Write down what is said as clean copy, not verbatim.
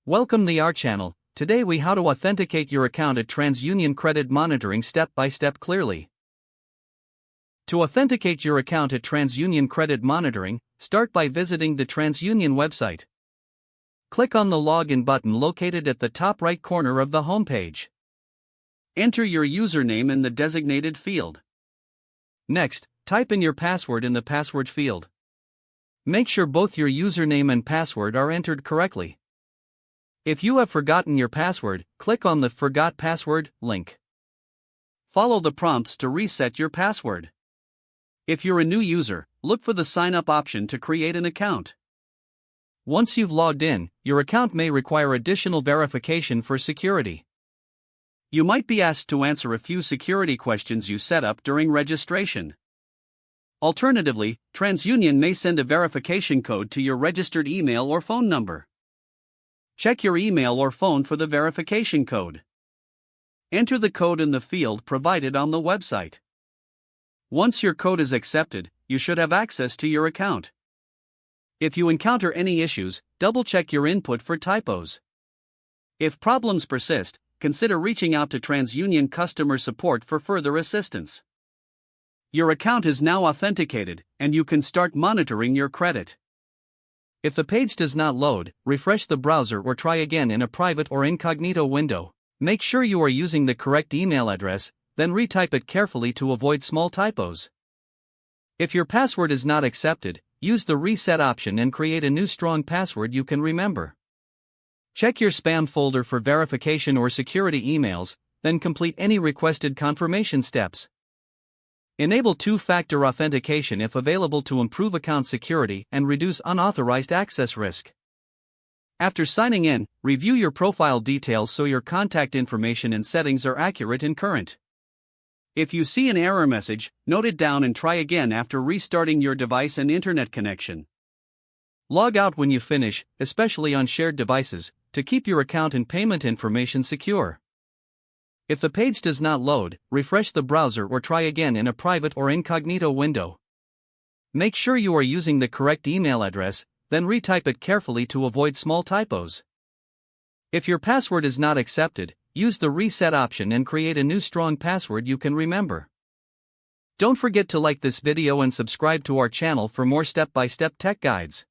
Welcome to our channel. Today we how to authenticate your account at TransUnion Credit Monitoring step by step clearly. To authenticate your account at TransUnion Credit Monitoring, start by visiting the TransUnion website. Click on the Login button located at the top right corner of the homepage. Enter your username in the designated field. Next, type in your password in the password field. Make sure both your username and password are entered correctly. If you have forgotten your password, click on the Forgot Password link. Follow the prompts to reset your password. If you're a new user, look for the Sign Up option to create an account. Once you've logged in, your account may require additional verification for security. You might be asked to answer a few security questions you set up during registration. Alternatively, TransUnion may send a verification code to your registered email or phone number. Check your email or phone for the verification code. Enter the code in the field provided on the website. Once your code is accepted, you should have access to your account. If you encounter any issues, double-check your input for typos. If problems persist, consider reaching out to TransUnion customer support for further assistance. Your account is now authenticated, and you can start monitoring your credit. If the page does not load, refresh the browser or try again in a private or incognito window. Make sure you are using the correct email address, then retype it carefully to avoid small typos. If your password is not accepted, use the Reset option and create a new strong password you can remember. Check your spam folder for verification or security emails, then complete any requested confirmation steps. Enable two-factor authentication if available to improve account security and reduce unauthorized access risk. After signing in, review your profile details so your contact information and settings are accurate and current. If you see an error message, note it down and try again after restarting your device and internet connection. Log out when you finish, especially on shared devices, to keep your account and payment information secure. If the page does not load, refresh the browser or try again in a private or incognito window. Make sure you are using the correct email address, then retype it carefully to avoid small typos. If your password is not accepted, use the Reset option and create a new strong password you can remember. Don't forget to like this video and subscribe to our channel for more step-by-step tech guides.